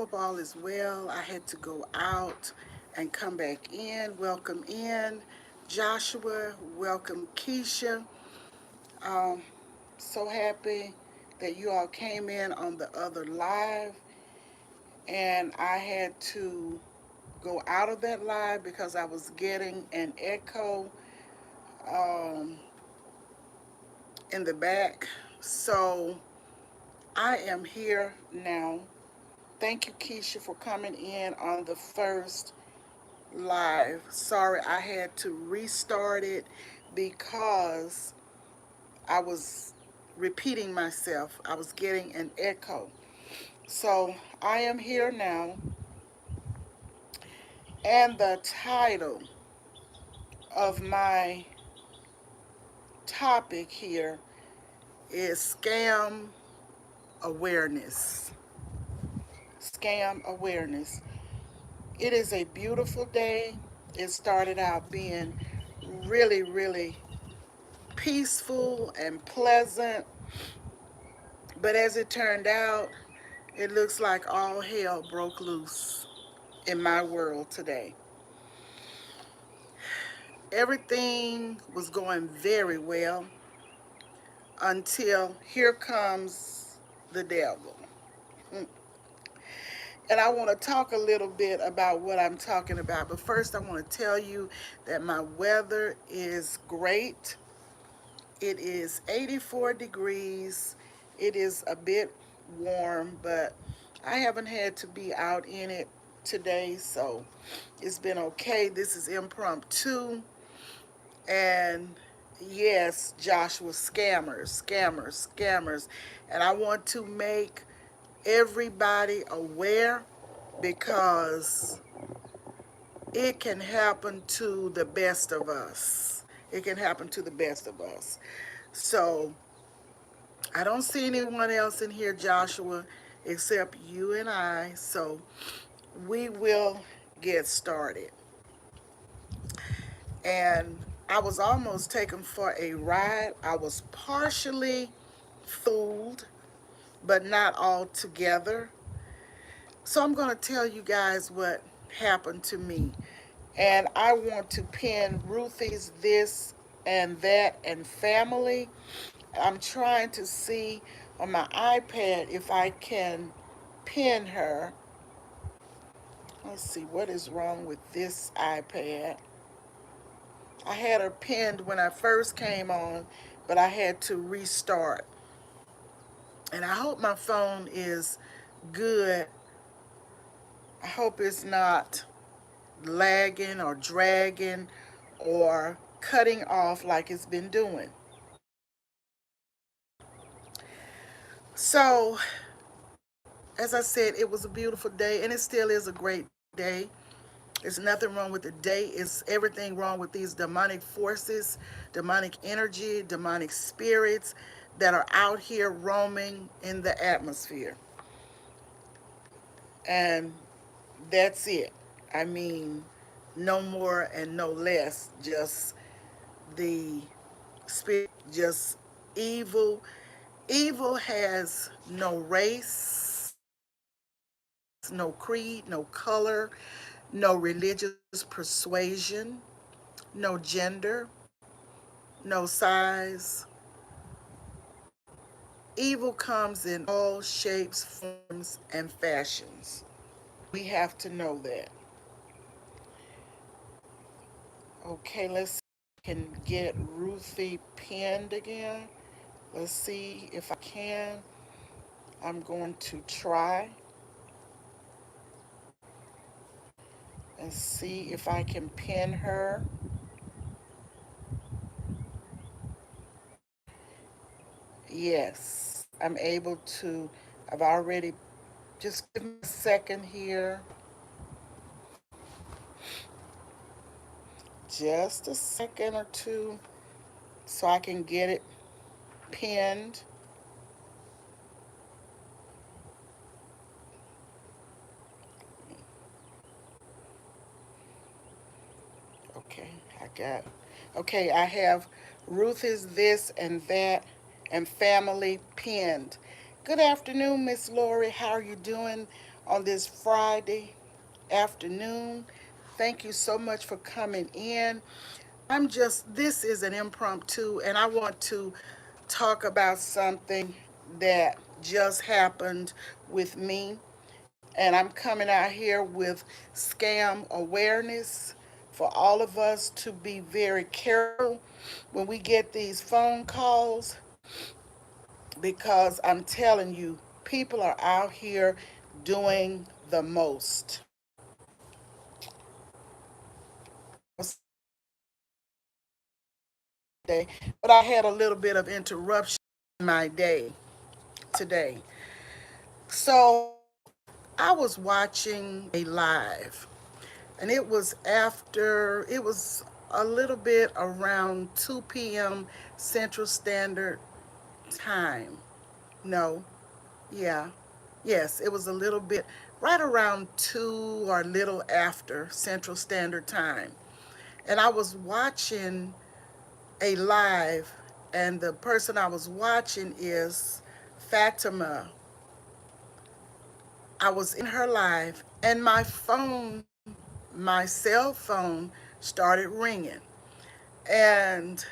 hope all is well. I had to go out and come back in. Welcome in, Joshua. Welcome, Keisha. Um, so happy that you all came in on the other live. And I had to go out of that live because I was getting an echo um, in the back. So I am here now. Thank you, Keisha, for coming in on the first live. Sorry, I had to restart it because I was repeating myself. I was getting an echo. So I am here now, and the title of my topic here is scam awareness. Scam awareness. It is a beautiful day. It started out being really, really peaceful and pleasant. But as it turned out, it looks like all hell broke loose in my world today. Everything was going very well until here comes the devil. And I want to talk a little bit about what I'm talking about. But first, I want to tell you that my weather is great. It is 84 degrees. It is a bit warm, but I haven't had to be out in it today, so it's been okay. This is impromptu. And yes, Joshua, scammers, scammers, scammers. And I want to make everybody aware because it can happen to the best of us. It can happen to the best of us. So I don't see anyone else in here, Joshua, except you and I. So we will get started. And I was almost taken for a ride. I was partially fooled, but not altogether. So I'm going to tell you guys what happened to me. And I want to pin Ruthie's this and that and family. I'm trying to see on my iPad if I can pin her. Let's see what is wrong with this iPad. I had her pinned when I first came on, but I had to restart. And I hope my phone is good. I hope it's not lagging or dragging or cutting off like it's been doing. So, as I said, it was a beautiful day, and it still is a great day. There's nothing wrong with the day. It's everything wrong with these demonic forces, demonic energy, demonic spirits that are out here roaming in the atmosphere. And that's it. I mean, no more and no less. Just the spirit, just evil. Evil has no race, no creed, no color, no religious persuasion, no gender, no size. Evil comes in all shapes, forms, and fashions. We have to know that. Okay, let's see if I can get Ruthie pinned again. Let's see if I can. I'm going to try and see if I can pin her. Yes, I'm able to. I've already, just give me a second here. Just a second or two so I can get it pinned. Okay, I got. Okay, I have Ruth is this and that and family pinned. Good afternoon, Miss Lori. How are you doing? on this Friday afternoon. Thank you so much for coming in. This is an impromptu, and I want to talk about something that just happened with me. And I'm coming out here with scam awareness for all of us to be very careful when we get these phone calls, because I'm telling you, people are out here doing the most. Day, but I had a little bit of interruption in my day today. So I was watching a live, and it was a little bit around 2 p.m. Central Standard Time. No, yeah, yes, it was a little bit right around 2 or a little after Central Standard Time. And I was watching a live, and the person I was watching is Fatima. I was in her live, and my cell phone started ringing. And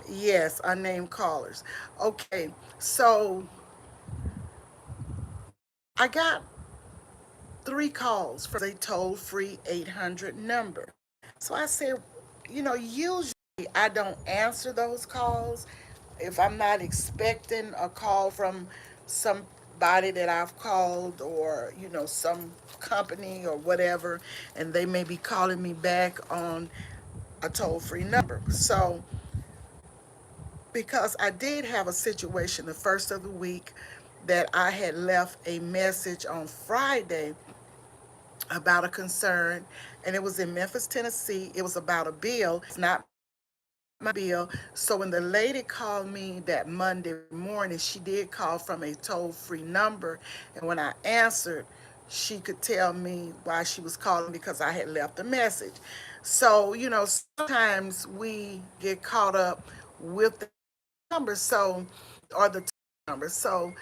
yes, unnamed callers. Okay, so I got 3 calls from a toll free 800 number. So I said, usually I don't answer those calls if I'm not expecting a call from somebody that I've called, or, some company or whatever, and they may be calling me back on a toll free number. So, because I did have a situation the first of the week that I had left a message on Friday about a concern, and it was in Memphis, Tennessee. It was about a bill. It's not my bill. So when the lady called me that Monday morning, she did call from a toll-free number, and when I answered, she could tell me why she was calling, because I had left a message. So, sometimes we get caught up with the number, or the number. So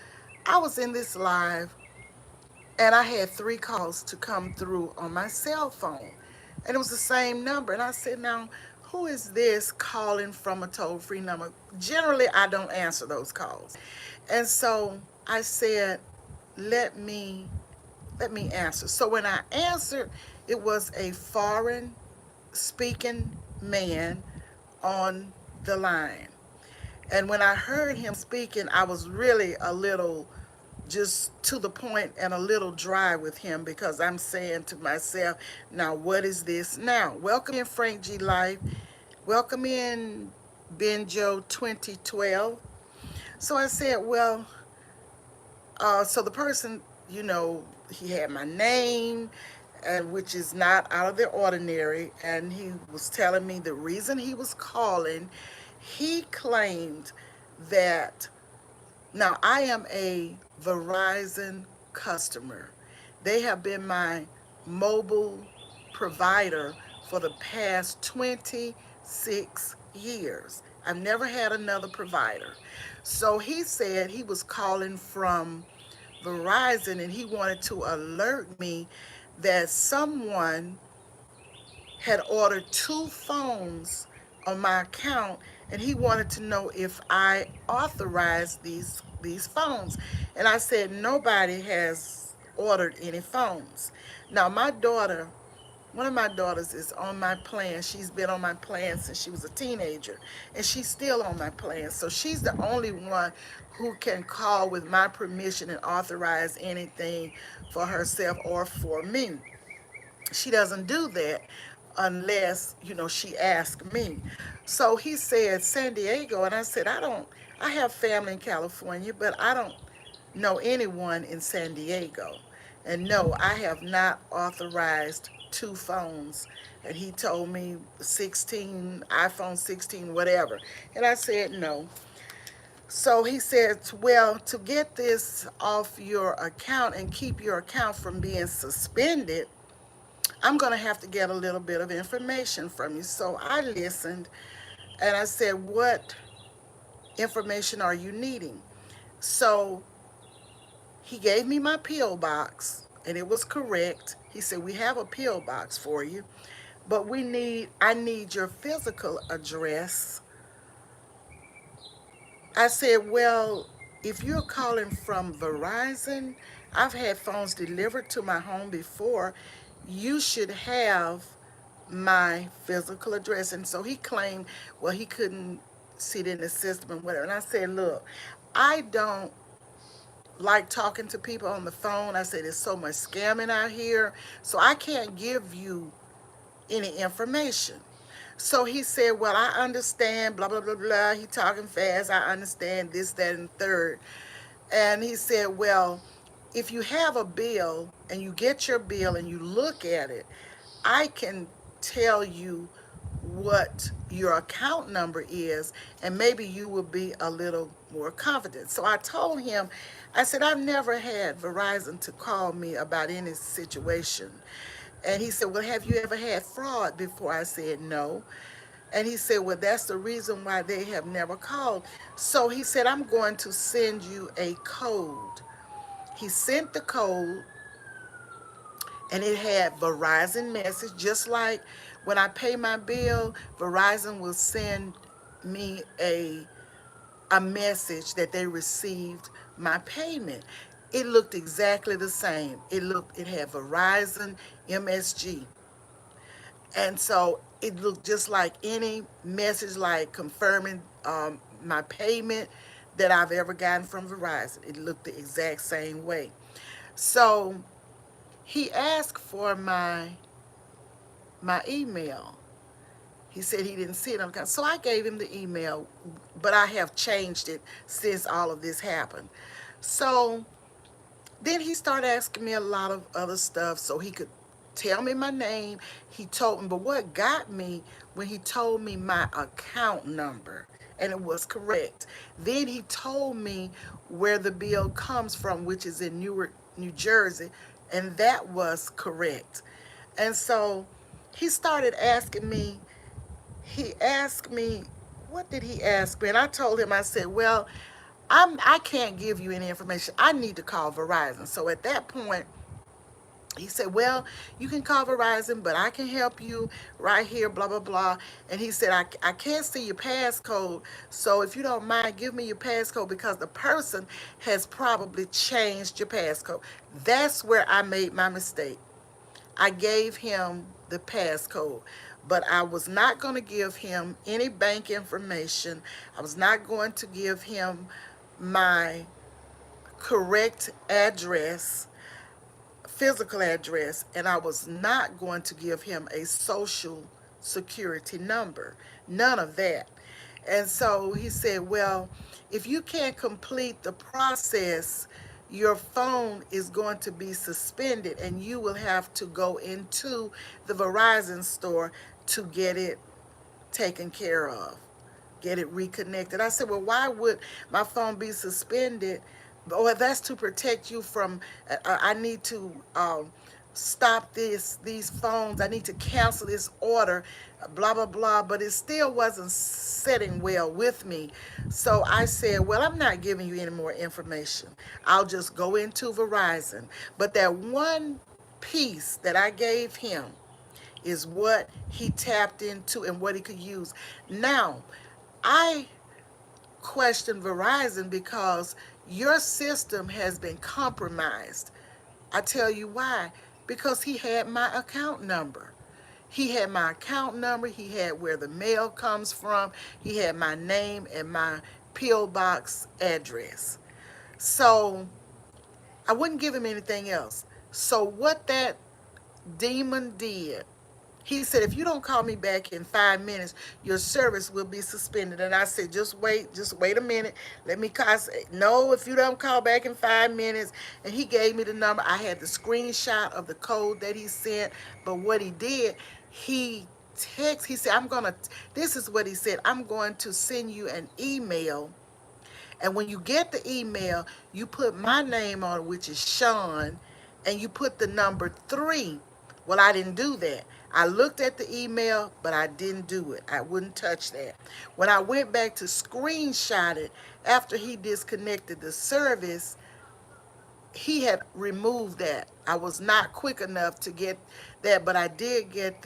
I was in this live, and I had 3 calls to come through on my cell phone. And it was the same number. And I said, now, who is this calling from a toll free number? Generally, I don't answer those calls. And so I said, let me let me answer. So when I answered, it was a foreign speaking man on the line. And when I heard him speaking, I was really a little just to the point and a little dry with him, because I'm saying to myself, now what is this now? Welcome in Frank G Life. Welcome in Benjo 2012. So I said, well, so the person, he had my name, and which is not out of the ordinary, and he was telling me the reason he was calling. He claimed that, now I am a Verizon customer. They have been my mobile provider for the past 26 years. I've never had another provider. So he said he was calling from Verizon, and he wanted to alert me that someone had ordered 2 phones on my account, and he wanted to know if I authorized these phones. And I said nobody has ordered any phones. Now my daughter, one of my daughters, is on my plan. She's been on my plan since she was a teenager, and she's still on my plan. So she's the only one who can call with my permission and authorize anything for herself or for me. She doesn't do that unless, she asks me. So he said San Diego, and I said, I have family in California, but I don't know anyone in San Diego. And no, I have not authorized 2 phones. And he told me 16, iPhone 16, whatever. And I said no. So he said, well, to get this off your account and keep your account from being suspended, I'm going to have to get a little bit of information from you. So I listened, and I said, what information are you needing? So He gave me my P.O. box, and it was correct. He said, we have a P.O. box for you, but I need your physical address. I said, well, if you're calling from Verizon, I've had phones delivered to my home before. You should have my physical address. And so he claimed, well, he couldn't see it in the system and whatever. And I said, look, I don't like talking to people on the phone. I said, there's so much scamming out here. So I can't give you any information. So he said, well, I understand, blah, blah, blah, blah. He talking fast. I understand this, that, and third. And he said, well, if you have a bill and you get your bill and you look at it, I can tell you what your account number is, and maybe you will be a little more confident. So I told him, I said, I've never had Verizon to call me about any situation. And he said, well, have you ever had fraud before? I said, no. And he said, well, that's the reason why they have never called. So he said, I'm going to send you a code. He sent the code, and it had Verizon message, just like when I pay my bill, Verizon will send me a message that they received my payment. It looked exactly the same. It had Verizon MSG. And so it looked just like any message, like confirming my payment that I've ever gotten from Verizon. It looked the exact same way. So he asked for my email. He said he didn't see it on account. So I gave him the email, but I have changed it since all of this happened. So then he started asking me a lot of other stuff so he could tell me my name. He told me, but what got me when he told me my account number, and it was correct. Then he told me where the bill comes from, which is in Newark, New Jersey, and that was correct. And so he started asking me, he asked me, what did he ask me? And I told him, I said, well, I can't give you any information. I need to call Verizon. So at that point, he said, well, you can call Verizon, but I can help you right here, blah, blah, blah. And he said, I can't see your passcode. So if you don't mind, give me your passcode because the person has probably changed your passcode. That's where I made my mistake. I gave him the passcode, but I was not going to give him any bank information. I was not going to give him my correct address, physical address, and I was not going to give him a social security number. None of that. And so he said, well, if you can't complete the process, your phone is going to be suspended and you will have to go into the Verizon store to get it taken care of, get it reconnected. I said, well, why would my phone be suspended? Well, that's to protect you from, I need to stop these phones. I need to cancel this order, blah, blah, blah. But it still wasn't sitting well with me. So I said, well, I'm not giving you any more information. I'll just go into Verizon. But that one piece that I gave him is what he tapped into and what he could use. Now, I question Verizon because your system has been compromised. I tell you why. Because he had my account number. He had my account number. He had where the mail comes from. He had my name and my P.O. box address. So I wouldn't give him anything else. So what that demon did, he said, if you don't call me back in 5 minutes, your service will be suspended. And I said, just wait a minute. Let me call. I said, no, if you don't call back in 5 minutes. And he gave me the number. I had the screenshot of the code that he sent. But what he did, he said, this is what he said, I'm going to send you an email. And when you get the email, you put my name on it, which is Sean, and you put the number 3. Well, I didn't do that. I looked at the email, but I didn't do it. I wouldn't touch that. When I went back to screenshot it after he disconnected the service, he had removed that. I was not quick enough to get that, but I did get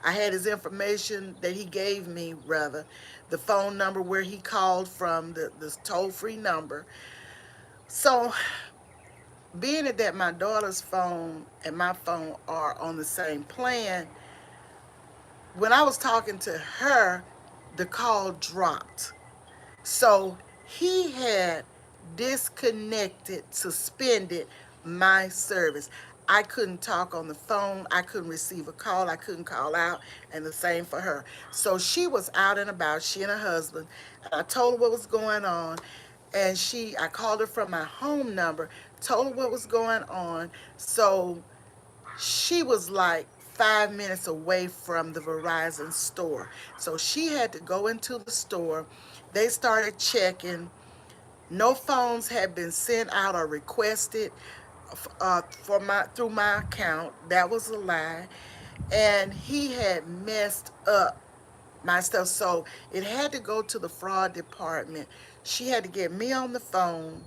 I had his information that he gave me, rather, the phone number where he called from, the toll-free number. So, being that my daughter's phone and my phone are on the same plan, when I was talking to her, the call dropped. So he had disconnected, suspended my service. I couldn't talk on the phone. I couldn't receive a call. I couldn't call out. And the same for her. So she was out and about, she and her husband. And I told her what was going on. And I called her from my home number, told her what was going on. So she was like 5 minutes away from the Verizon store. So she had to go into the store. They started checking. No phones had been sent out or requested through my account. That was a lie. And he had messed up my stuff. So it had to go to the fraud department. She had to get me on the phone.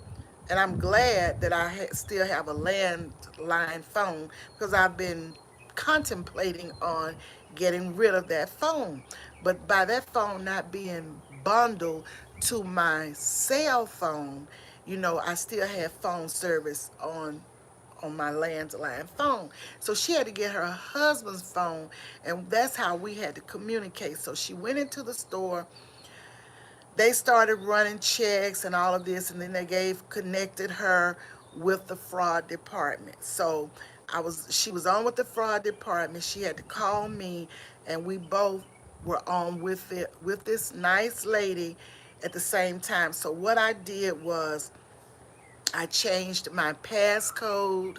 And I'm glad that still have a landline phone, because I've been contemplating on getting rid of that phone. But by that phone not being bundled to my cell phone, I still have phone service on my landline phone. So she had to get her husband's phone, and that's how we had to communicate. So she went into the store. They started running checks and all of this, and then they connected her with the fraud department. So she was on with the fraud department. She had to call me, and we both were on with this nice lady at the same time. So what I did was I changed my passcode.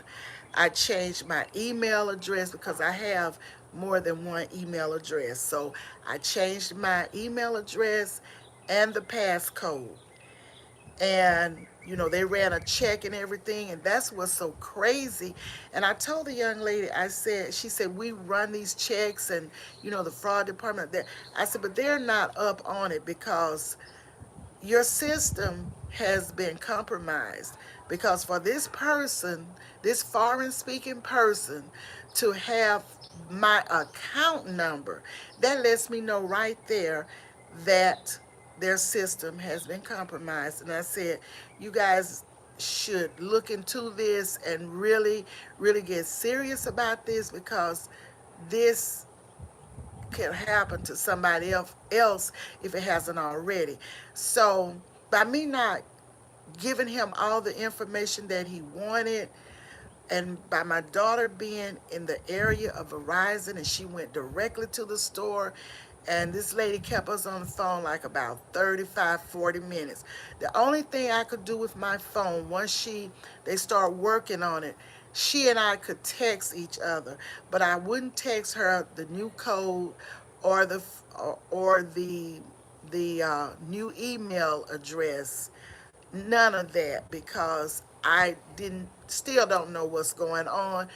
I changed my email address because I have more than one email address. So I changed my email address and the passcode. And, they ran a check and everything. And that's what's so crazy. And I told the young lady, she said, we run these checks and, the fraud department. I said, but they're not up on it because your system has been compromised, because for this person, this foreign speaking person, to have my account number, that lets me know right there that their system has been compromised. And I said, you guys should look into this and really, really get serious about this, because this can happen to somebody else if it hasn't already. So by me not giving him all the information that he wanted, and by my daughter being in the area of Verizon, and she went directly to the store, and this lady kept us on the phone like about 35, 40 minutes. The only thing I could do with my phone, once they start working on it, she and I could text each other, but I wouldn't text her the new code or the new email address. None of that, because I didn't still don't know what's going on,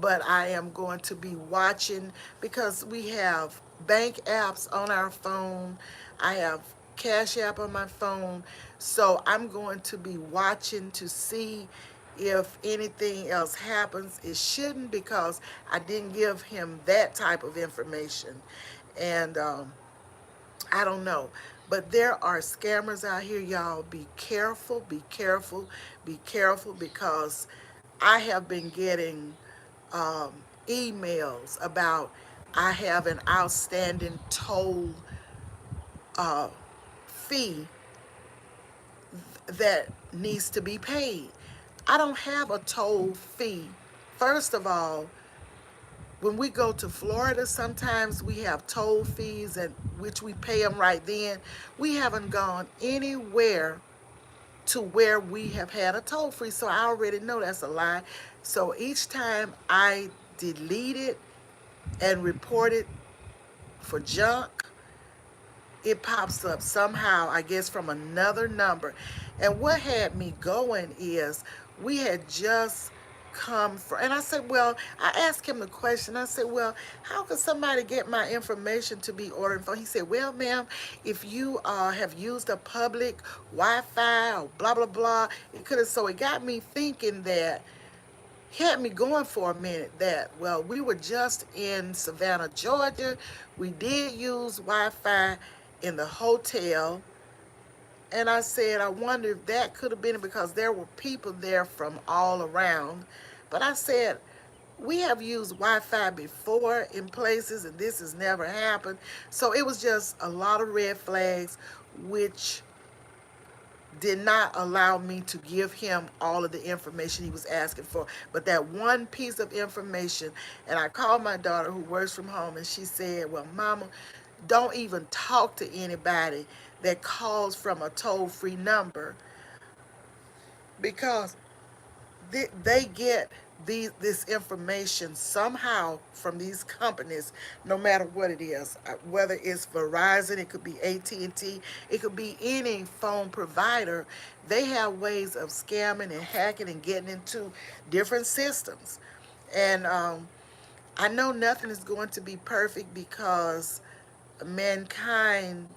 but I am going to be watching, because we have bank apps on our phone. I have Cash App on my phone. So I'm going to be watching to see if anything else happens. It shouldn't, because I didn't give him that type of information. And I don't know. But there are scammers out here, y'all. Be careful, be careful, be careful, because I have been getting um, emails about I have an outstanding toll uh, fee that needs to be paid. I don't have a toll fee. First of all, when we go to Florida, sometimes we have toll fees, and which we pay them right then. We haven't gone anywhere to where we have had a toll free, so I already know that's a lie. So each time I delete it and report it for junk, it pops up somehow, I guess, from another number. And what had me going is we had just come from? And I said, well, I asked him the question. I said, well, how could somebody get my information to be ordering phone? He said, well, ma'am, if you have used a public Wi-Fi or blah, blah, blah, it could have. So it got me thinking that, had me going for a minute that, well, we were just in Savannah, Georgia. We did use Wi-Fi in the hotel. And I said, I wonder if that could have been it, because there were people there from all around. But I said, we have used Wi-Fi before in places, and this has never happened. So it was just a lot of red flags, which did not allow me to give him all of the information he was asking for. But that one piece of information, and I called my daughter who works from home, and she said, well, Mama, don't even talk to anybody that calls from a toll-free number, because they get this information somehow from these companies, no matter what it is, whether it's Verizon, it could be AT&T, it could be any phone provider. They have ways of scamming and hacking and getting into different systems. And I know nothing is going to be perfect, because mankind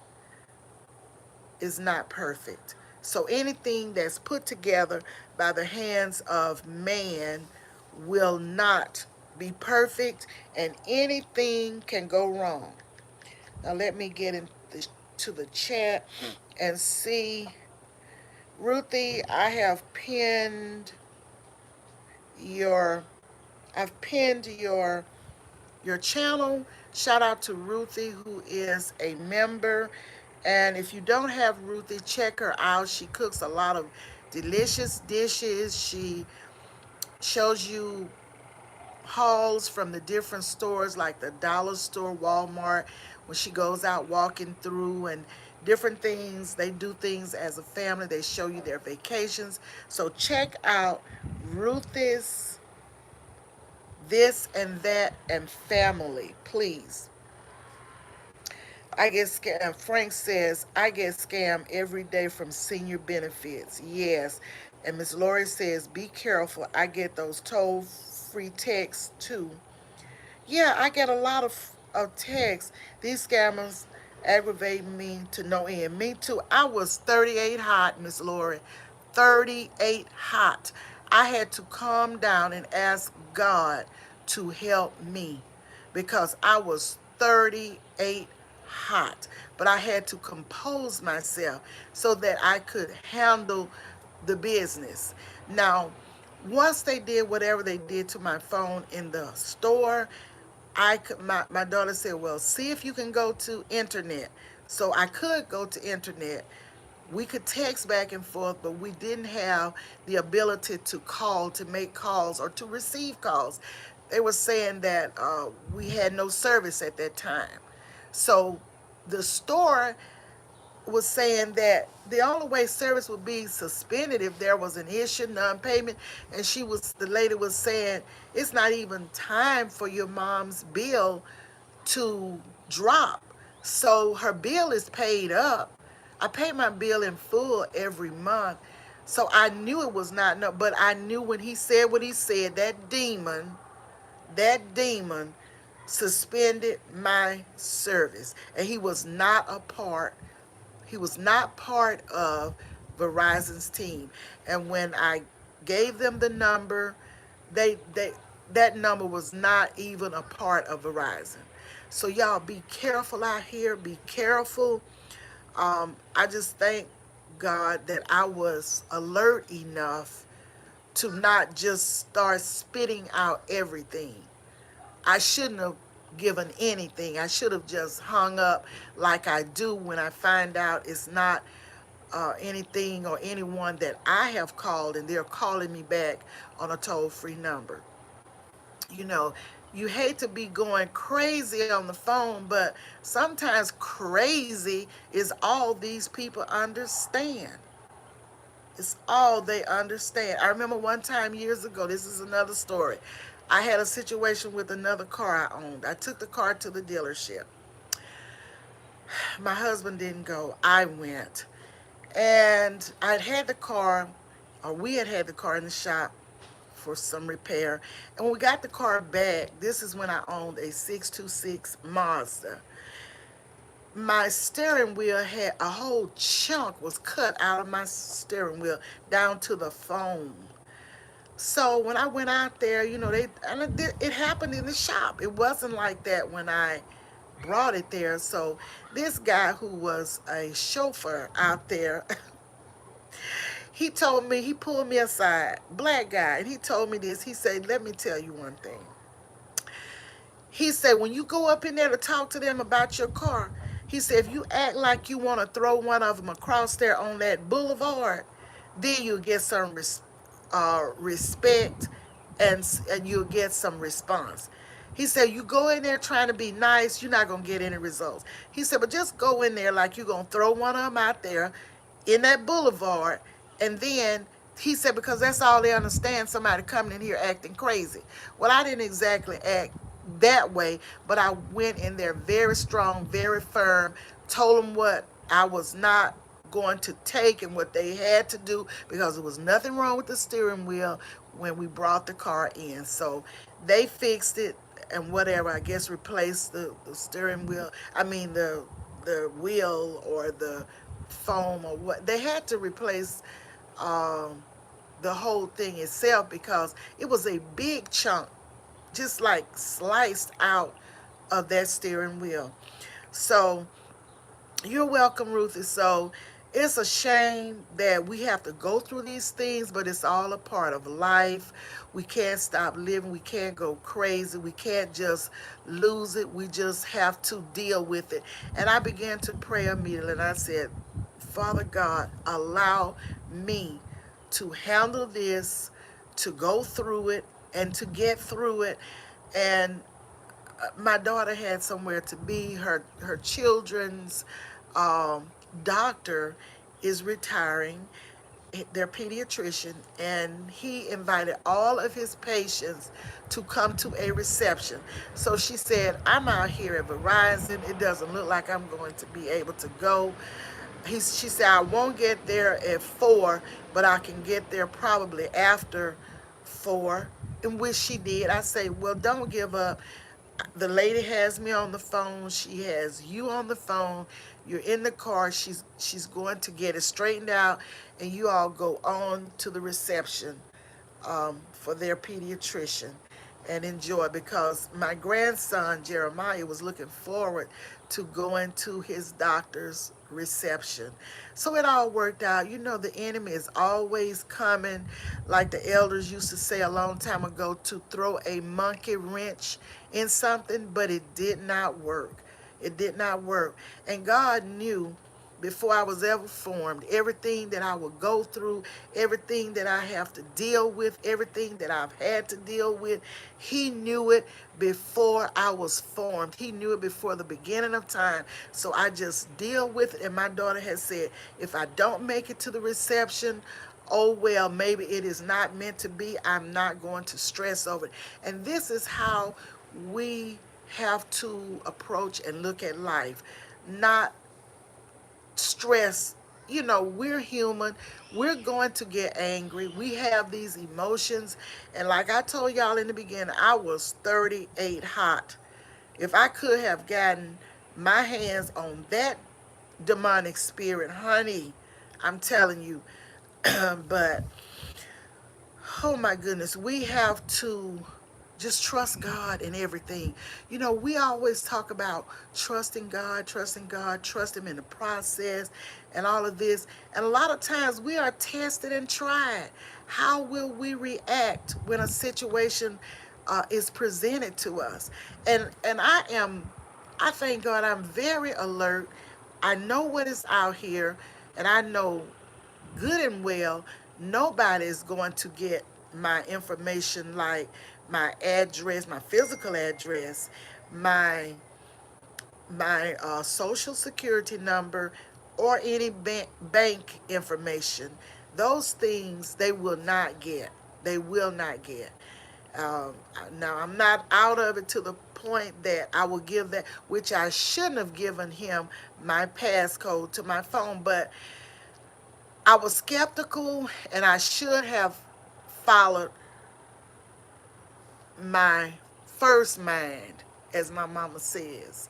is not perfect. So anything that's put together by the hands of man will not be perfect, and anything can go wrong. Now let me get into the chat and see. Ruthie, your I've pinned your channel. Shout out to Ruthie, who is a member. And if you don't have Ruthie, check her out. She cooks a lot of delicious dishes. She shows you hauls from the different stores, like the dollar store, Walmart, when she goes out walking through, and different things. They do things as a family. They show you their vacations. So check out Ruthie's This and That and Family, please. I get scammed. Frank says, I get scammed every day from senior benefits. Yes. And Miss Lori says, be careful. I get those toll-free texts too. Yeah, I get a lot of texts. These scammers aggravate me to no end. Me too. I was 38 hot, Miss Lori. 38 hot. I had to calm down and ask God to help me, because I was 38 hot. But I had to compose myself so that I could handle the business. Now, once they did whatever they did to my phone in the store, my daughter said, well, see if you can go to internet. So I could go to internet. We could text back and forth, but we didn't have the ability to call, to make calls, or to receive calls. They were saying that we had no service at that time. So the store was saying that the only way service would be suspended if there was an issue, non-payment. And the lady was saying, it's not even time for your mom's bill to drop. So her bill is paid up. I pay my bill in full every month. So I knew it was not, no, but I knew when he said what he said, that demon suspended my service. And he was not part of Verizon's team. And when I gave them the number, they that number was not even a part of Verizon. So y'all be careful out here. Be careful. I just thank God that I was alert enough to not just start spitting out everything. I shouldn't have given anything. I should have just hung up like I do when I find out it's not anything or anyone that I have called, and they're calling me back on a toll-free number. You know, you hate to be going crazy on the phone, but sometimes crazy is all these people understand. It's all they understand. I remember one time years ago, this is another story. I had a situation with another car I owned. I took the car to the dealership. My husband didn't go. I went. And I'd had the car, or we had had the car in the shop for some repair. And when we got the car back, this is when I owned a 626 Mazda. My steering wheel had a whole chunk was cut out of my steering wheel down to the foam. So when I went out there, it happened in the shop. It wasn't like that when I brought it there. So this guy who was a chauffeur out there, he pulled me aside, black guy, and he told me this. He said, "Let me tell you one thing." He said, "When you go up in there to talk to them about your car," he said, "if you act like you want to throw one of them across there on that boulevard, then you'll get some respect, and you'll get some response." He said, "You go in there trying to be nice, you're not going to get any results." He said, "But just go in there like you're going to throw one of them out there in that boulevard, and then," he said, "because that's all they understand, somebody coming in here acting crazy." Well, I didn't exactly act that way, but I went in there very strong, very firm, told them what I was not going to take and what they had to do, because there was nothing wrong with the steering wheel when we brought the car in. So they fixed it and whatever, I guess replaced the steering wheel. I mean the wheel or the foam or what. They had to replace um, the whole thing itself because it was a big chunk just like sliced out of that steering wheel. So you're welcome, Ruthie. So it's a shame that we have to go through these things, but it's all a part of life. We can't stop living. We can't go crazy. We can't just lose it. We just have to deal with it. And I began to pray immediately, and I said, "Father God, allow me to handle this, to go through it, and to get through it." And my daughter had somewhere to be. Her children's um, doctor is retiring, their pediatrician, and he invited all of his patients to come to a reception. So she said, "I'm out here at Verizon. It doesn't look like I'm going to be able to go." She said, "I won't get there at 4, but I can get there probably after 4," in which she did. I say, "Well, don't give up. The lady has me on the phone. She has you on the phone. You're in the car. She's going to get it straightened out, and you all go on to the reception for their pediatrician and enjoy," because my grandson Jeremiah was looking forward to going to his doctor's reception. So it all worked out. The enemy is always coming, like the elders used to say a long time ago, to throw a monkey wrench in something, but it did not work. It did not work. And God knew before I was ever formed, everything that I would go through, everything that I have to deal with, everything that I've had to deal with, he knew it before I was formed. He knew it before the beginning of time. So I just deal with it. And my daughter has said, if I don't make it to the reception, oh well, maybe it is not meant to be. I'm not going to stress over it. And this is how we have to approach and look at life. Not stress. We're human. We're going to get angry. We have these emotions. And like I told y'all in the beginning, I was 38 hot. If I could have gotten my hands on that demonic spirit, honey, I'm telling you. But oh my goodness, we have to just trust God in everything. We always talk about trusting God, trust Him in the process and all of this. And a lot of times we are tested and tried. How will we react when a situation is presented to us? And I thank God I'm very alert. I know what is out here, and I know good and well nobody is going to get my information, like my address, my physical address, my social security number, or any bank information. Those things they will not get. They will not get. Um, Now I'm not out of it to the point that I will give that, which I shouldn't have given him my passcode to my phone, but I was skeptical and I should have followed my first mind, as my mama says.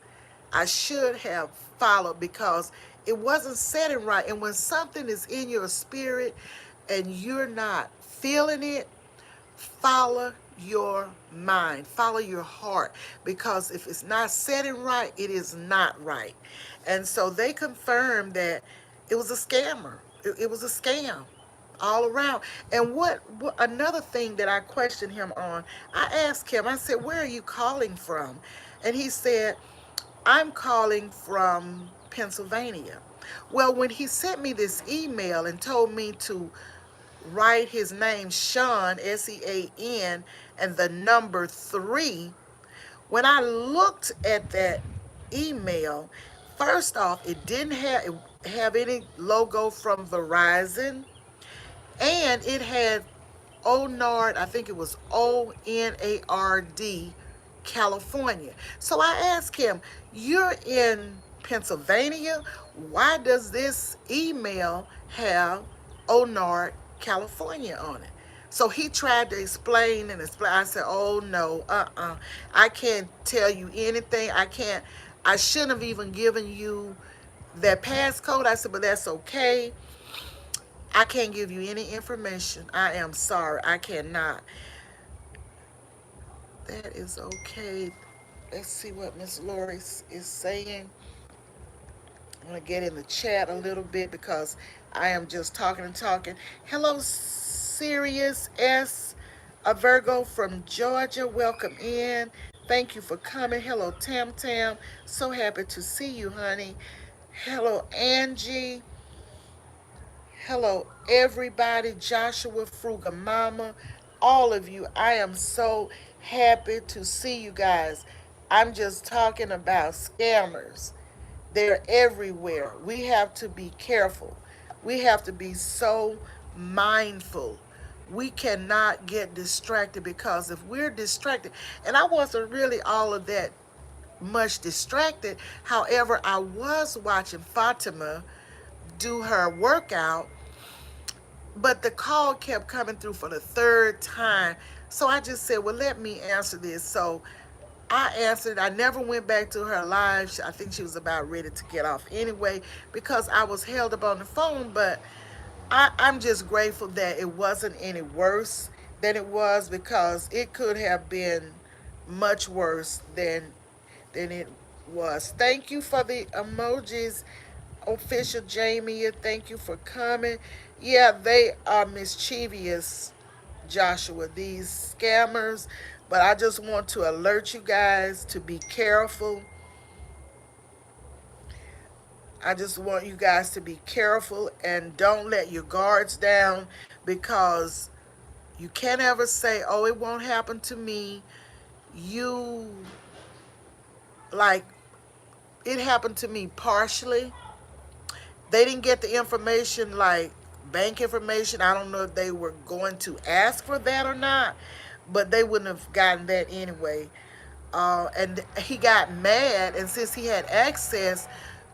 I should have followed because it wasn't setting right. And when something is in your spirit and you're not feeling it, follow your mind, follow your heart, because if it's not setting right, it is not right. And so they confirmed that it was a scammer. It was a scam all around. And what another thing that I questioned him on, I asked him, I said, where are you calling from? And he said, I'm calling from Pennsylvania. Well, when he sent me this email and told me to write his name, Sean, Sean, and the number 3, when I looked at that email, first off, it didn't have any logo from Verizon, and it had Onard, I think it was Onard, California. So I asked him, you're in Pennsylvania, why does this email have Onard, California on it? So he tried to explain and explain. I said, oh no, I can't tell you anything. I shouldn't have even given you that passcode. I said, but that's okay. I can't give you any information. I am sorry. I cannot. That is okay. Let's see what Miss Lori is saying. I'm going to get in the chat a little bit because I am just talking and talking. Hello, Sirius S. A Virgo from Georgia. Welcome in. Thank you for coming. Hello, Tam Tam. So happy to see you, honey. Hello, Angie. Hello, everybody. Joshua Fruga Mama, all of you. I am so happy to see you guys. I'm just talking about scammers. They're everywhere. We have to be careful. We have to be so mindful. We cannot get distracted, because if we're distracted, and I wasn't really all of that much distracted. However, I was watching Fatima do her workout, but the call kept coming through for the third time. So I just said, well, let me answer this. So I answered. I never went back to her live. I think she was about ready to get off anyway, because I was held up on the phone. But I'm just grateful that it wasn't any worse than it was, because it could have been much worse than it was. Thank you for the emojis, official Jamie. Thank you for coming. Yeah, they are mischievous, Joshua, these scammers. But I just want to alert you guys to be careful. I just want you guys to be careful and don't let your guards down, because you can't ever say, oh, it won't happen to me. You, like, it happened to me partially. They didn't get the information, like bank information. I don't know if they were going to ask for that or not, but they wouldn't have gotten that anyway. And he got mad, and since he had access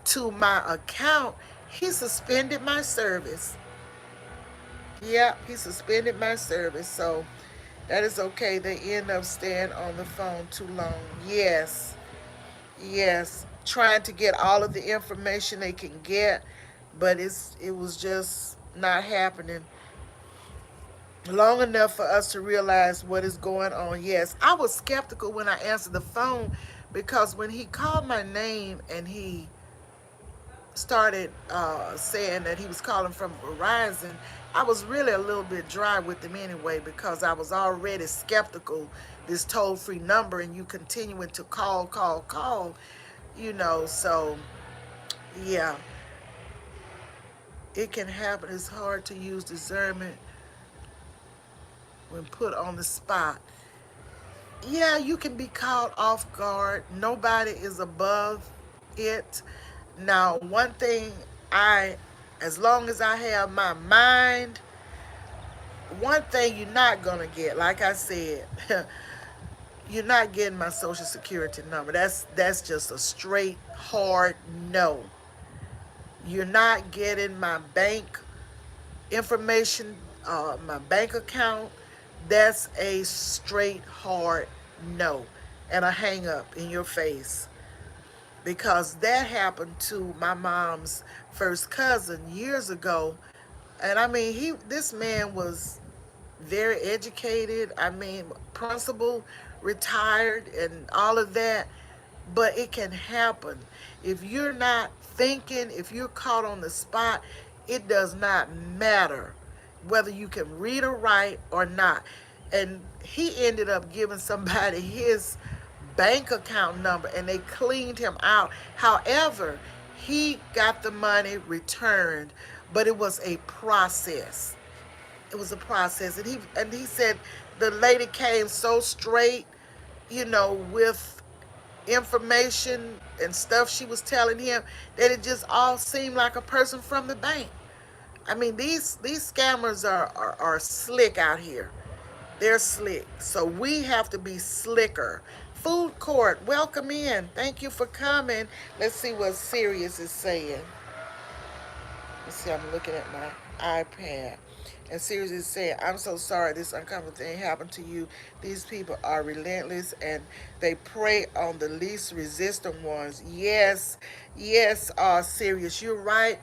to my account, he suspended my service. Yeah, he suspended my service. So that is okay. They end up staying on the phone too long. Yes, yes, trying to get all of the information they can get, but it was just not happening long enough for us to realize what is going on. Yes, I was skeptical when I answered the phone, because when he called my name and he started saying that he was calling from Verizon, I was really a little bit dry with him anyway, because I was already skeptical. This toll-free number, and you continuing to call, so yeah, it can happen. It's hard to use discernment when put on the spot. Yeah, you can be caught off guard. Nobody is above it. Now, one thing, as long as I have my mind, one thing you're not gonna get, like I said, you're not getting my social security number. That's just a straight hard no. You're not getting my bank information, my bank account. That's a straight hard no, and a hang up in your face, because that happened to my mom's first cousin years ago. And I mean, this man was very educated. I mean, principal, retired, and all of that. But it can happen if you're not thinking. If you're caught on the spot, it does not matter whether you can read or write or not. And he ended up giving somebody his bank account number, and they cleaned him out. However, he got the money returned, but it was a process. It was a process. And he said the lady came so straight, with information and stuff she was telling him, that it just all seemed like a person from the bank. I mean, these scammers are slick out here. They're slick. So we have to be slicker. Food court, welcome in. Thank you for coming. Let's see what Sirius is saying. Let's see, I'm looking at my iPad. And Sirius is saying, I'm so sorry this uncomfortable thing happened to you. These people are relentless and they prey on the least resistant ones. Yes, yes, Sirius, you're right.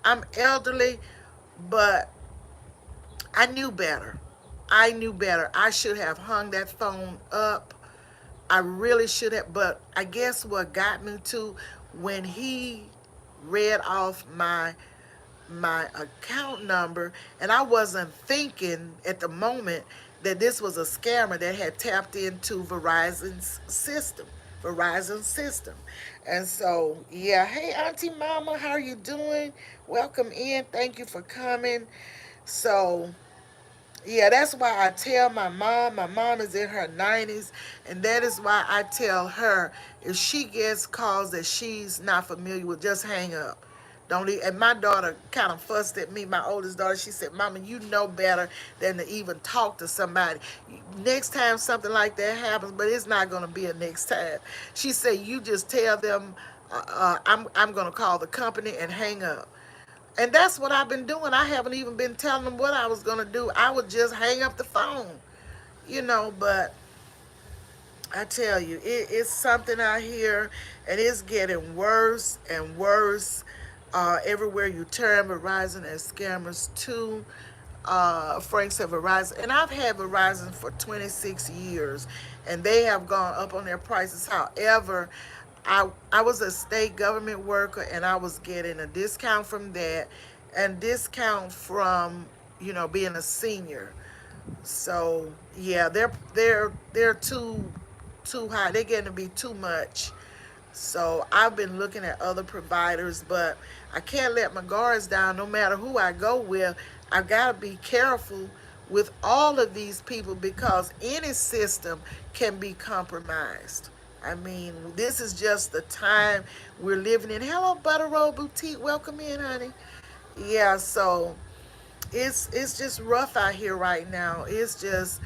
I'm elderly, but I knew better. I knew better. I should have hung that phone up. I really should have. But I guess what got me to, when he read off my account number, and I wasn't thinking at the moment that this was a scammer that had tapped into Verizon system. And so, yeah, hey Auntie Mama, how are you doing? Welcome in. Thank you for coming. So, yeah, that's why I tell my mom is in her 90s, and that is why I tell her, if she gets calls that she's not familiar with, just hang up. Don't even, and my daughter kind of fussed at me, my oldest daughter. She said, Mama, you know better than to even talk to somebody. Next time something like that happens, but it's not going to be a next time. She said, you just tell them, I'm going to call the company and hang up. And that's what I've been doing. I haven't even been telling them what I was going to do. I would just hang up the phone. But I tell you, it's something out here, and it's getting worse and worse. Everywhere you turn, Verizon and scammers too. Frank said Verizon, and I've had Verizon for 26 years, and they have gone up on their prices. However, I was a state government worker, and I was getting a discount from that, and discount from being a senior. So yeah, they're too high. They're getting to be too much. So I've been looking at other providers, but I can't let my guards down no matter who I go with. I've got to be careful with all of these people, because any system can be compromised. I mean, this is just the time we're living in. Hello, Butter Roll Boutique. Welcome in, honey. Yeah, so it's just rough out here right now. It's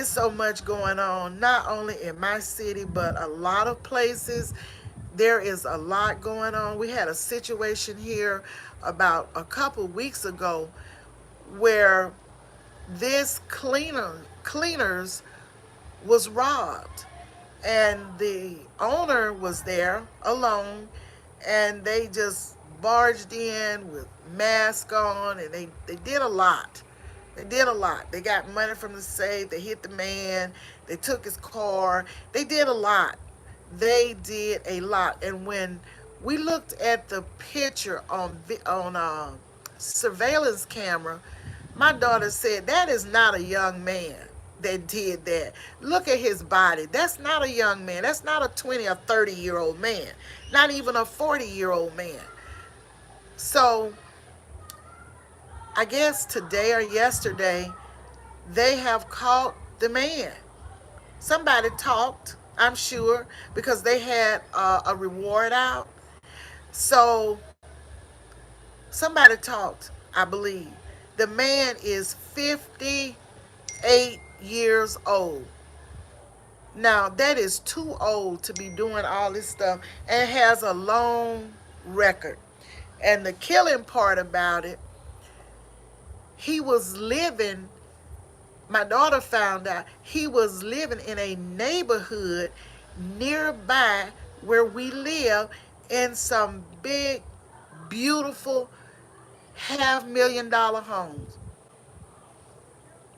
so much going on, not only in my city, but a lot of places. There is a lot going on. We had a situation here about a couple weeks ago where this cleaners was robbed, and the owner was there alone, and they just barged in with masks on, and they did a lot. They did a lot. They got money from the safe. They hit the man. They took his car. They did a lot. They did a lot. And when we looked at the picture on surveillance camera, my daughter said, that is not a young man that did that. Look at his body. That's not a young man. That's not a 20 or 30-year-old man. Not even a 40-year-old man. So I guess today or yesterday, they have caught the man. Somebody talked, I'm sure, because they had a reward out. So somebody talked, I believe. The man is 58 years old. Now, that is too old to be doing all this stuff, and has a long record. And the killing part about it, he was living My daughter found out he was living in a neighborhood nearby where we live in some big, beautiful $500,000 homes.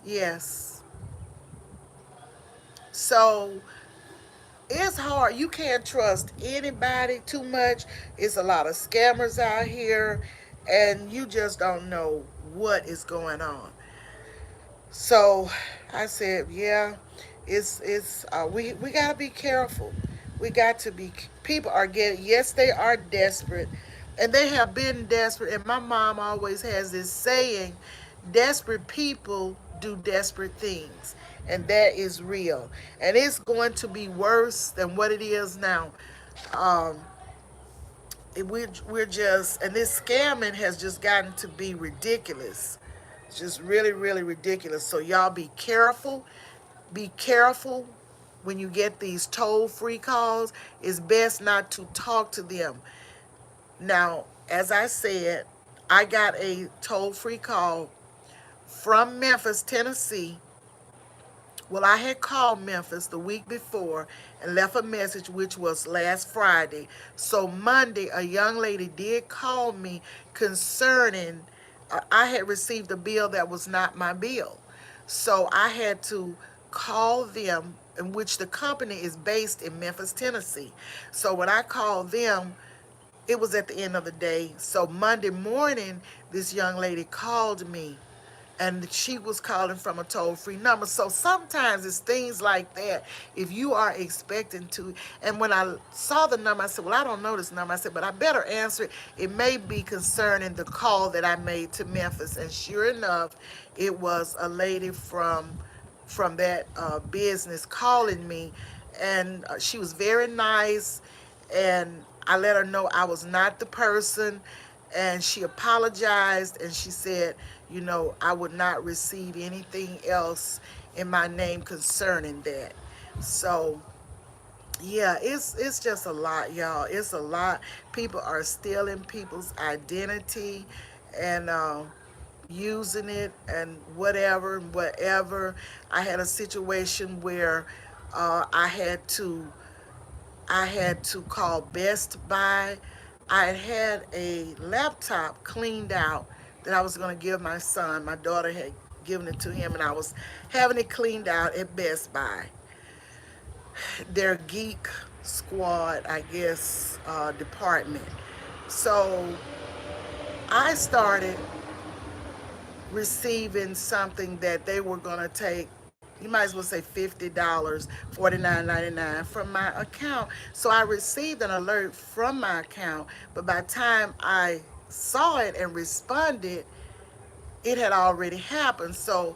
Yes. So it's hard. You can't trust anybody too much. It's a lot of scammers out here, and you just don't know what is going on. So I said, yeah, we got to be careful. We got to be. People are getting. Yes, they are desperate, and they have been desperate. And my mom always has this saying, "Desperate people do desperate things," and that is real. And it's going to be worse than what it is now. Um, we're just, and this scamming has just gotten to be ridiculous. It's just really, really ridiculous. So y'all be careful. Be careful when you get these toll-free calls. It's best not to talk to them. Now, as I said, I got a toll-free call from Memphis, Tennessee. Well, I had called Memphis the week before and left a message, which was last Friday. So Monday, a young lady did call me concerning, I had received a bill that was not my bill. So I had to call them, in which the company is based in Memphis, Tennessee. So when I called them, it was at the end of the day. So Monday morning, this young lady called me, and she was calling from a toll-free number. So sometimes it's things like that. If you are expecting to, and when I saw the number, I said, well, I don't know this number. I said, but I better answer it. It may be concerning the call that I made to Memphis. And sure enough, it was a lady from that business calling me, and she was very nice, and I let her know I was not the person, and she apologized, and she said, I would not receive anything else in my name concerning that. So yeah, it's just a lot, y'all. It's a lot. People are stealing people's identity, and using it and whatever. I had a situation where uh, I had to I had to call Best Buy. I had a laptop cleaned out that I was going to give my son. My daughter had given it to him, and I was having it cleaned out at Best Buy, their geek squad, I guess, department. So I started receiving something that they were going to take, you might as well say $50, 49.99 from my account. So I received an alert from my account, but by the time I saw it and responded, it had already happened. So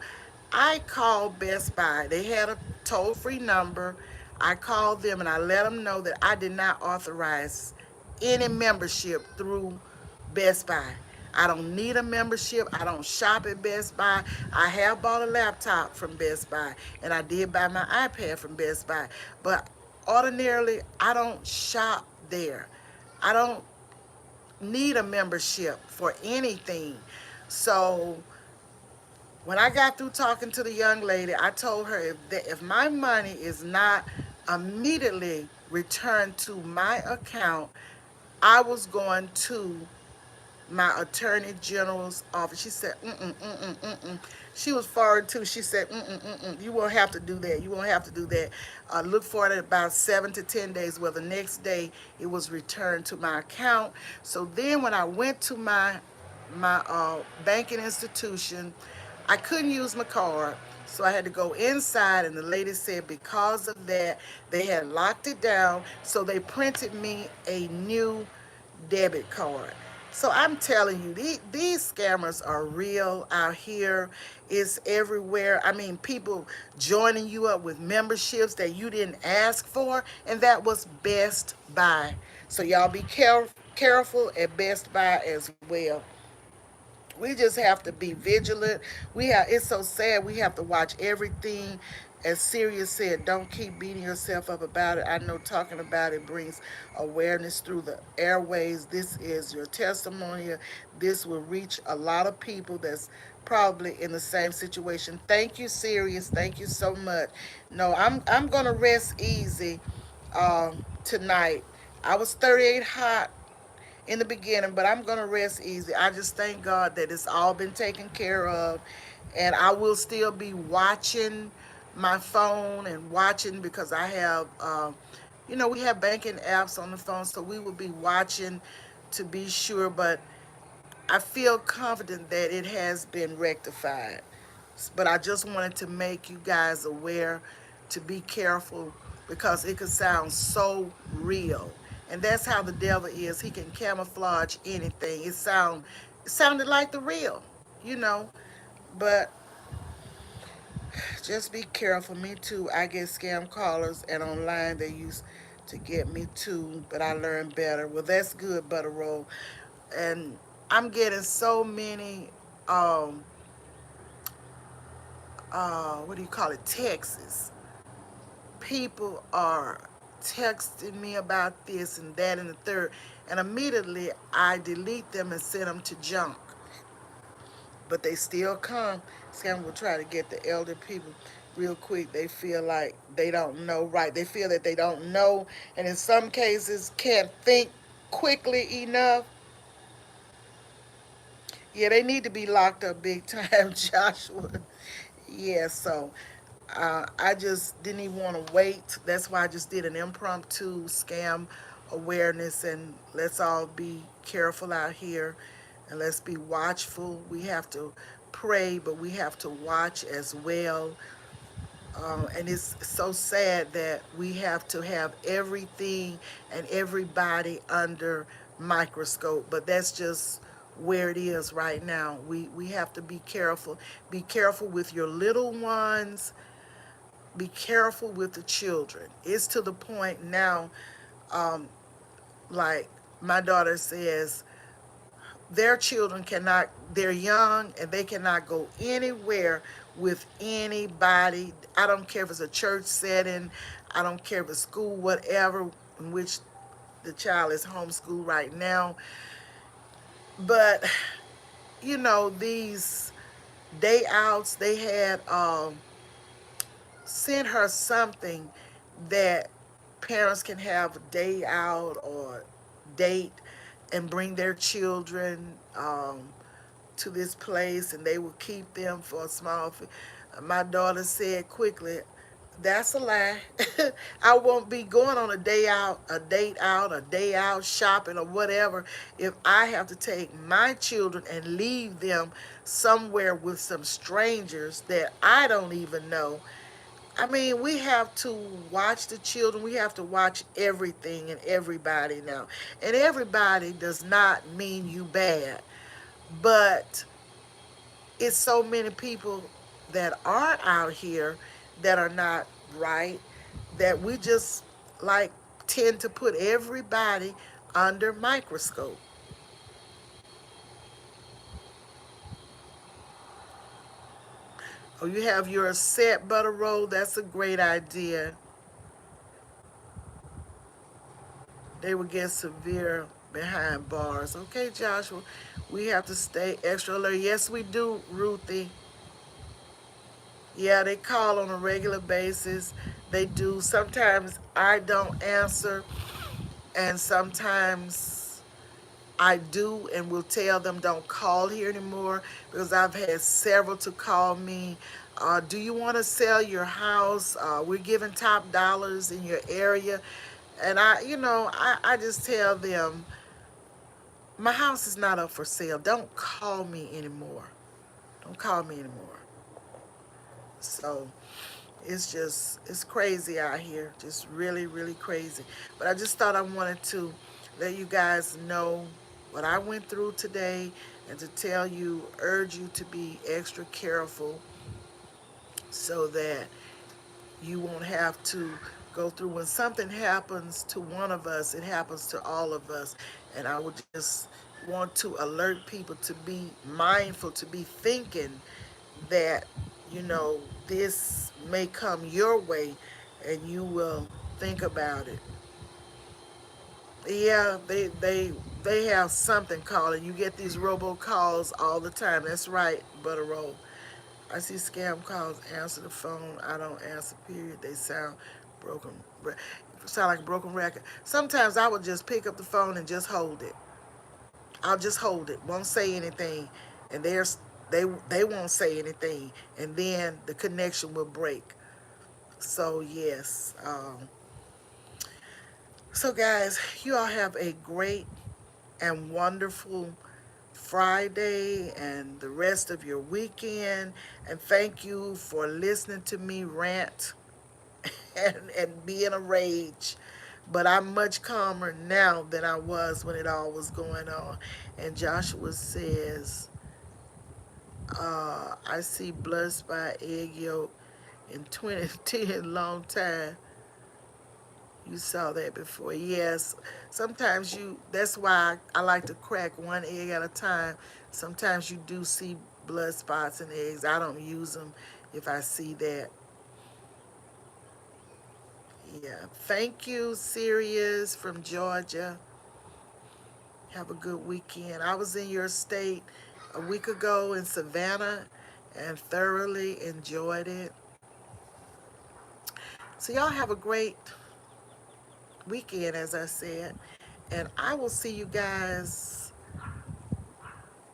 I called Best Buy. They had a toll free number. I called them and I let them know that I did not authorize any membership through Best Buy. I don't need a membership. I don't shop at Best Buy. I have bought a laptop from Best Buy, and I did buy my iPad from Best Buy. But ordinarily, I don't shop there. I don't need a membership for anything. So when I got through talking to the young lady, I told her if my money is not immediately returned to my account, I was going to my attorney general's office. She said, mm-mm, mm-mm, mm-mm. She was forward too. She said, mm-mm, mm-mm. You won't have to do that. You won't have to do that. Look for it in about 7 to 10 days. Well, the next day it was returned to my account. So then when I went to my banking institution, I couldn't use my card. So I had to go inside, and the lady said because of that, they had locked it down. So they printed me a new debit card. So I'm telling you, these scammers are real out here. It's everywhere. I mean, people joining you up with memberships that you didn't ask for, and that was Best Buy. So y'all be careful at Best Buy as well. We just have to be vigilant. It's so sad, we have to watch everything. As Sirius said, don't keep beating yourself up about it. I know talking about it brings awareness through the airways. This is your testimony. This will reach a lot of people that's probably in the same situation. Thank you, Sirius. Thank you so much. No, I'm gonna rest easy tonight. I was 38 hot in the beginning, but I'm gonna rest easy. I just thank God that it's all been taken care of, and I will still be watching my phone and watching because I have, we have banking apps on the phone, so we will be watching to be sure. But I feel confident that it has been rectified. But I just wanted to make you guys aware to be careful because it could sound so real. And that's how the devil is. He can camouflage anything. It sounded like the real, you know. But just be careful. Me too. I get scam callers and online they use to get me too, but I learned better. Well, that's good, Butter Roll. And I'm getting so many um what do you call it, texts. People are texting me about this and that and the third, and immediately I delete them and send them to junk. But they still come. Scam will try to get the elder people real quick. They feel like they don't know right. They feel that they don't know, and in some cases can't think quickly enough. Yeah, they need to be locked up big time, Joshua. Yeah, so I just didn't even want to wait. That's why I just did an impromptu scam awareness, and let's all be careful out here and let's be watchful. We have to pray, but we have to watch as well. And it's so sad that we have to have everything and everybody under microscope, but that's just where it is right now. We have to be careful. Be careful with your little ones. Be careful with the children. It's to the point now, like my daughter says, their children cannot, they're young and they cannot go anywhere with anybody. I don't care if it's a church setting, I don't care if it's school, whatever, in which the child is homeschooled right now. But, these day outs, they had sent her something that parents can have a day out or date and bring their children to this place, and they will keep them for a small fee. My daughter said quickly, "That's a lie. I won't be going on a day out, a date out, a day out shopping or whatever if I have to take my children and leave them somewhere with some strangers that I don't even know." I mean, we have to watch the children. We have to watch everything and everybody now. And everybody does not mean you bad, but it's so many people that are out here that are not right that we just like tend to put everybody under microscope. Oh, you have your set butter roll. That's a great idea. They will get severe behind bars. Okay, Joshua, we have to stay extra alert. Yes, we do, Ruthie. Yeah, they call on a regular basis. They do. Sometimes I don't answer, and sometimes I do and will tell them don't call here anymore because I've had several to call me. Do you want to sell your house? We're giving top dollars in your area. And I just tell them, my house is not up for sale. Don't call me anymore. Don't call me anymore. So it's crazy out here. Just really, really crazy. But I just thought I wanted to let you guys know what I went through today and to tell you, urge you to be extra careful so that you won't have to go through when something happens to one of us, it happens to all of us. And I would just want to alert people to be mindful, to be thinking that, this may come your way and you will think about it. Yeah, they have something called it. You get these robocalls all the time. That's right, Butter Roll. I see scam calls. Answer the phone. I don't answer. Period. They sound broken. Sound like a broken record. Sometimes I would just pick up the phone and just hold it. I'll just hold it. Won't say anything, and they won't say anything, and then the connection will break. So yes. So guys, you all have a great and wonderful Friday and the rest of your weekend. And thank you for listening to me rant and be in a rage. But I'm much calmer now than I was when it all was going on. And Joshua says, I see blood spot egg yolk in 2010, long time. You saw that before. Yes. Sometimes that's why I like to crack one egg at a time. Sometimes you do see blood spots in eggs. I don't use them if I see that. Yeah. Thank you, Sirius from Georgia. Have a good weekend. I was in your state a week ago in Savannah and thoroughly enjoyed it. So, y'all have a great weekend, as I said. And I will see you guys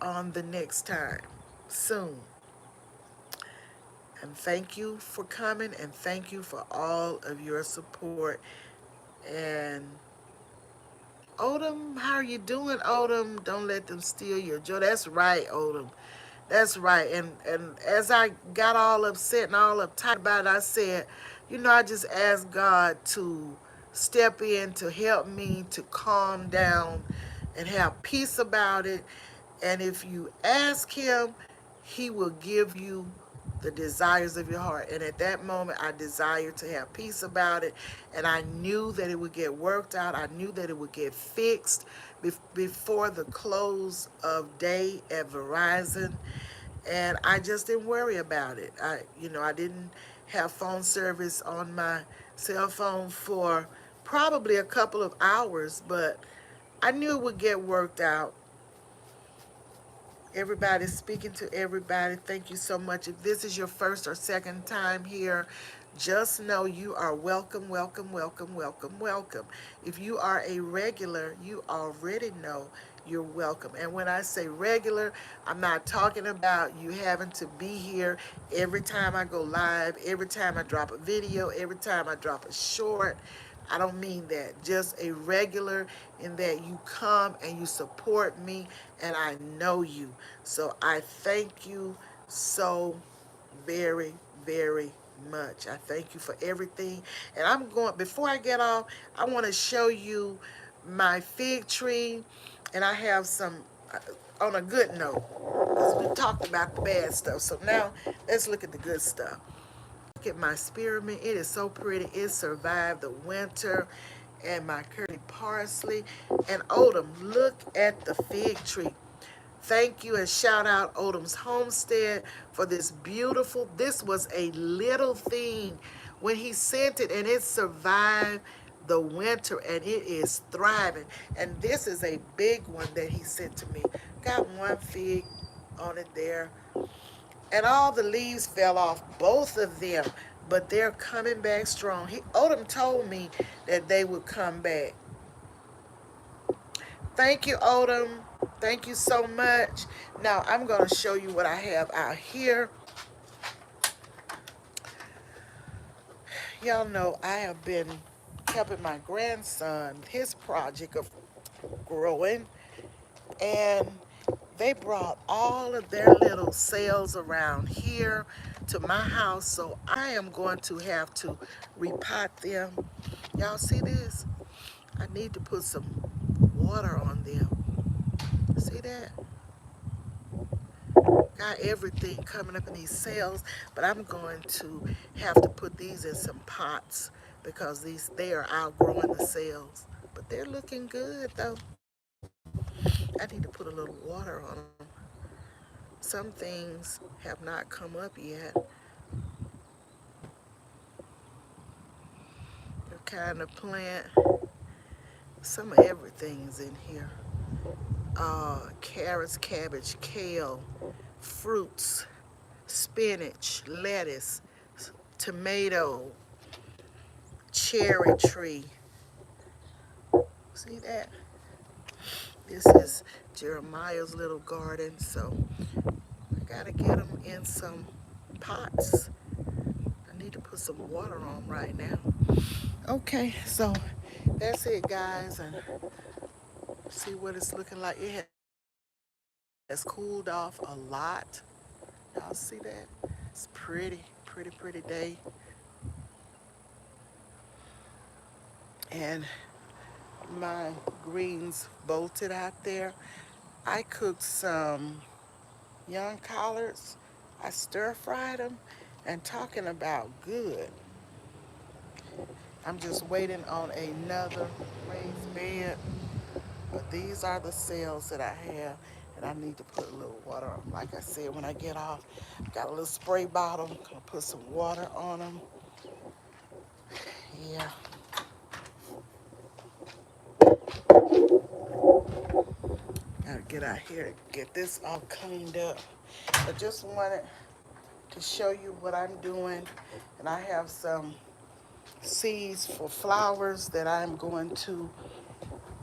on the next time soon. And thank you for coming and thank you for all of your support. And Odom, how are you doing, Odom? Don't let them steal your joy. That's right, Odom. That's right. And as I got all upset and all uptight about it, I said, I just asked God to step in to help me to calm down and have peace about it. And if you ask him, he will give you the desires of your heart. And at that moment, I desired to have peace about it. And I knew that it would get worked out. I knew that it would get fixed before the close of day at Verizon. And I just didn't worry about it. I didn't have phone service on my cell phone for probably a couple of hours, but I knew it would get worked out. Everybody, speaking to everybody, thank you so much. If this is your first or second time here, just know you are welcome, welcome, welcome, welcome, welcome. If you are a regular, you already know you're welcome. And when I say regular, I'm not talking about you having to be here every time I go live, every time I drop a video, every time I drop a short. I don't mean that. Just a regular in that you come and you support me and I know you. So I thank you so very, very much. I thank you for everything. And before I get off, I want to show you my fig tree. And I have some, on a good note, because we talked about the bad stuff. So now let's look at the good stuff. Look at my spearmint. It is so pretty. It survived the winter. And my curly parsley. And Odom, look at the fig tree. Thank you and shout out Odom's Homestead for this was a little thing when he sent it and it survived the winter and it is thriving. And this is a big one that he sent to me. Got one fig on it there. And all the leaves fell off, both of them, but they're coming back strong. Odom told me that they would come back. Thank you, Odom. Thank you so much. Now I'm going to show you what I have out here. Y'all know I have been helping my grandson, his project of growing, and they brought all of their little sales around here to my house, so I am going to have to repot them. Y'all see this? I need to put some water on them. See that? Got everything coming up in these sales, but I'm going to have to put these in some pots because they are outgrowing the sales. But they're looking good though. I need to put a little water on them. Some things have not come up yet. The kind of plant. Some of everything's in here. Carrots, cabbage, kale, fruits, spinach, lettuce, tomato, cherry tree. See that? This is Jeremiah's little garden, so I gotta get them in some pots. I need to put some water on right now. Okay, so that's it, guys, and see what it's looking like. It has cooled off a lot. Y'all see that? It's pretty, pretty, pretty day. And my greens bolted out there. I cooked some young collards. I stir fried them, and talking about good, I'm just waiting on another raised bed. But these are the cells that I have, and I need to put a little water on. Like I said, when I get off, got a little spray bottle. Gonna put some water on them. Yeah, gotta get out here and get this all cleaned up. I just wanted to show you what I'm doing, and I have some seeds for flowers that I'm going to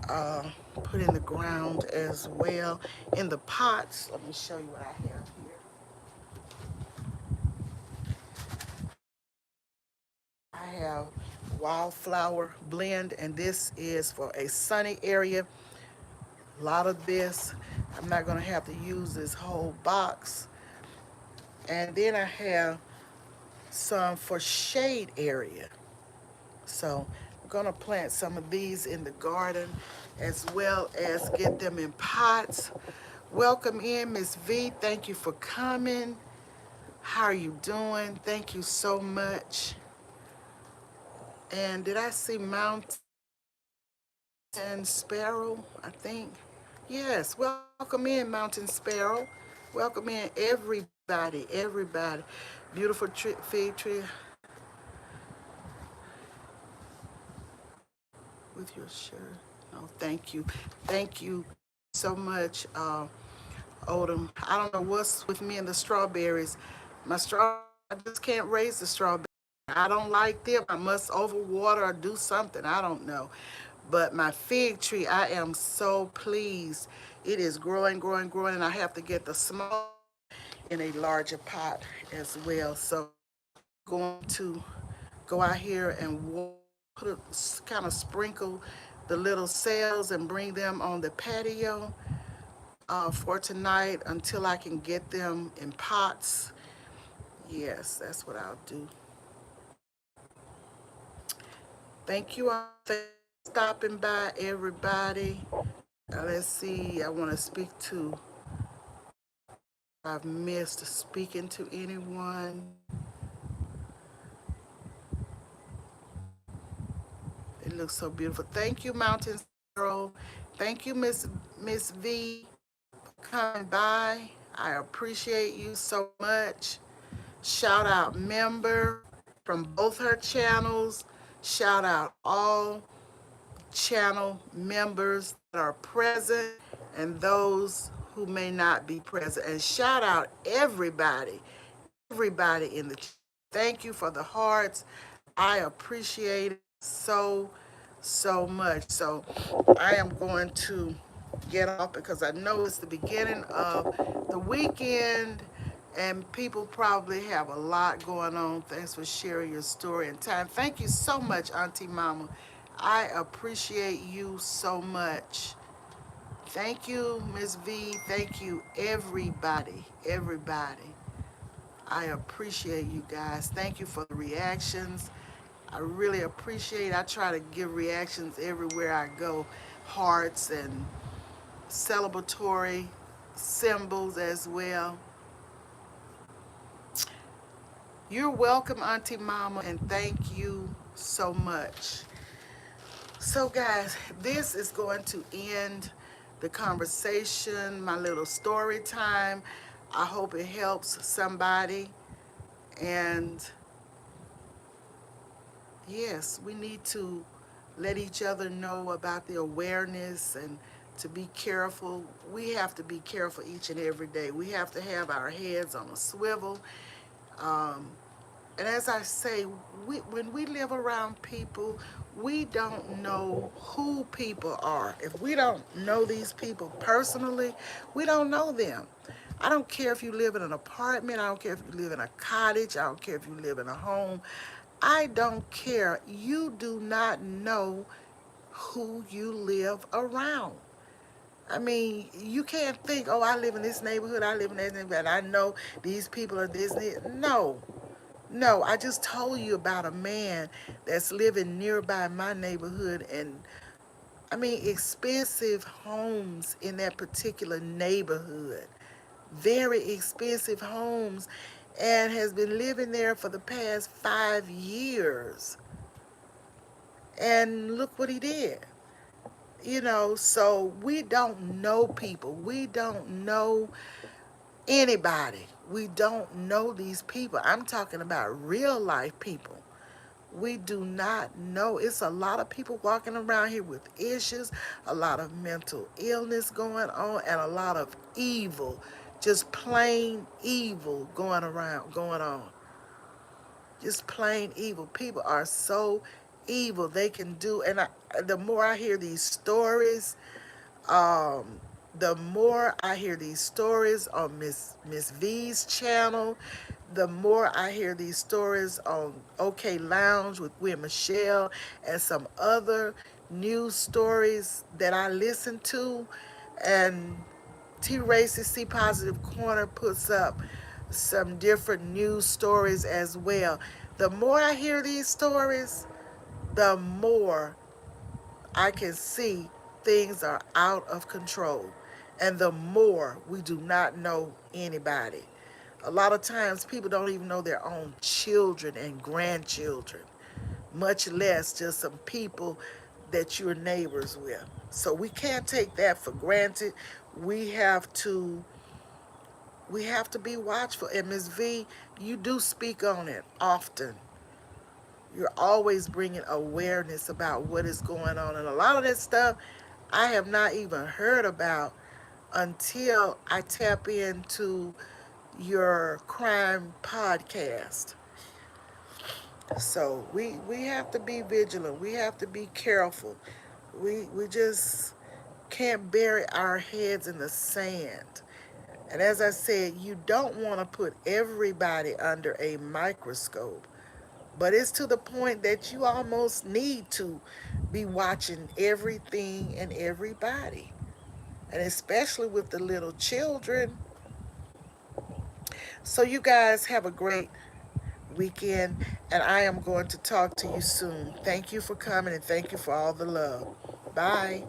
uh, put in the ground as well in the pots. Let me show you what I have here. I have wildflower blend, and this is for a sunny area. A lot of this. I'm not going to have to use this whole box. And then I have some for shade area. So I'm going to plant some of these in the garden as well as get them in pots. Welcome in, Miss V. Thank you for coming. How are you doing? Thank you so much. And did I see Mountain Sparrow? I think. Yes, welcome in, Mountain Sparrow. Welcome in, everybody, everybody. Beautiful fig tree with your shirt. Oh, thank you. Thank you so much, Odom. I don't know what's with me and the strawberries. My straw, I just can't raise the strawberries. I don't like them. I must overwater or do something. I don't know. But my fig tree, I am so pleased. It is growing, growing, growing, and I have to get the small in a larger pot as well. So I'm going to go out here and put kind of sprinkle the little cells and bring them on the patio for tonight until I can get them in pots. Yes, that's what I'll do. Thank you all for stopping by, everybody. Let's see, I want to speak to, I've missed speaking to anyone. It looks so beautiful. Thank you, Mountain Sparrow. Thank you, Miss V, for coming by. I appreciate you so much. Shout out member from both her channels. Shout out all channel members that are present and those who may not be present. And shout out everybody, everybody in the chat. Thank you for the hearts. I appreciate it so, so much. So I am going to get off because I know it's the beginning of the weekend and people probably have a lot going on. Thanks for sharing your story and time. Thank you so much, Auntie Mama. I appreciate you so much. Thank you, Miss V. Thank you, everybody, everybody. I appreciate you guys. Thank you for the reactions. I really appreciate it. I try to give reactions everywhere I go. Hearts and celebratory symbols as well. You're welcome, Auntie Mama, and thank you so much. So, guys, this is going to end the conversation, my little story time. I hope it helps somebody. And yes, we need to let each other know about the awareness and to be careful. We have to be careful each and every day. We have to have our heads on a swivel. Um, and as I say, when we live around people, we don't know who people are. If we don't know these people personally, we don't know them. I don't care if you live in an apartment. I don't care if you live in a cottage. I don't care if you live in a home. I don't care. You do not know who you live around. I mean, you can't think, oh, I live in this neighborhood, I live in that neighborhood, I know these people are this. No, no, I just told you about a man that's living nearby my neighborhood, and I mean, expensive homes in that particular neighborhood, very expensive homes, and has been living there for the past 5 years. And look what he did. So we don't know people. We don't know anybody. We don't know these people. I'm talking about real life people. We do not know. It's a lot of people walking around here with issues, a lot of mental illness going on, and a lot of evil, just plain evil going on. Just plain evil. People are so evil. They can do, and the more I hear these stories, um, the more I hear these stories on Miss V's channel, the more I hear these stories on OK Lounge with Will Michelle and some other news stories that I listen to, and T Racist C Positive Corner puts up some different news stories as well. The more I hear these stories, the more I can see things are out of control. And the more we do not know anybody. A lot of times people don't even know their own children and grandchildren, much less just some people that you're neighbors with. So we can't take that for granted. We have to we have to be watchful. And Ms. V, you do speak on it often. You're always bringing awareness about what is going on. And a lot of that stuff I have not even heard about until I tap into your crime podcast. So we have to be vigilant. We have to be careful. We just can't bury our heads in the sand. And as I said, you don't want to put everybody under a microscope. But it's to the point that you almost need to be watching everything and everybody. And especially with the little children. So you guys have a great weekend, and I am going to talk to you soon. Thank you for coming, and thank you for all the love. Bye.